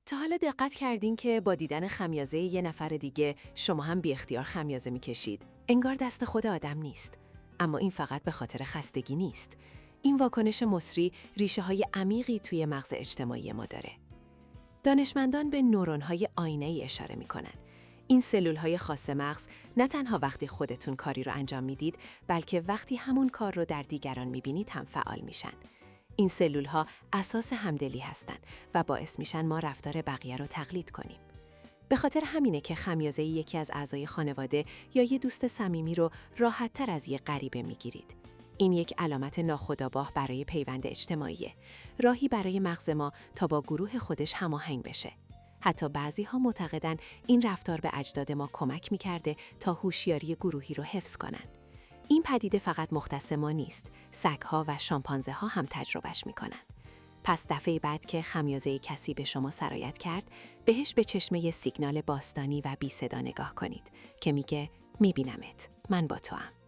تا حالا دقت کردین که با دیدن خمیازه یه نفر دیگه شما هم بی اختیار خمیازه میکشید؟ انگار دست خود آدم نیست. اما این فقط به خاطر خستگی نیست. این واکنش مصری ریشه‌های عمیقی توی مغز اجتماعی ما داره. دانشمندان به نورون‌های آینه‌ای اشاره می‌کنن. این سلول‌های خاص مغز نه تنها وقتی خودتون کاری رو انجام میدید، بلکه وقتی همون کار رو در دیگران می‌بینید هم فعال میشن. این سلول‌ها اساس همدلی هستن و باعث میشن ما رفتار بقیه رو تقلید کنیم. به خاطر همینه که خمیازه یکی از اعضای خانواده یا یه دوست صمیمی رو راحت‌تر از یه غریبه می‌گیرید. این یک علامت ناخودآگاه برای پیوند اجتماعیه، راهی برای مغز ما تا با گروه خودش هماهنگ بشه. حتی بعضی‌ها معتقدن این رفتار به اجداد ما کمک می‌کرده تا هوشیاری گروهی رو حفظ کنن. این پدیده فقط مختص ما نیست، سگ‌ها و شامپانزه‌ها هم تجربهش می‌کنن. پس دفعه بعد که خمیازه کسی به شما سرایت کرد، بهش به چشمه سیگنال باستانی و بی صدا نگاه کنید که میگه میبینمت، من با تو ام.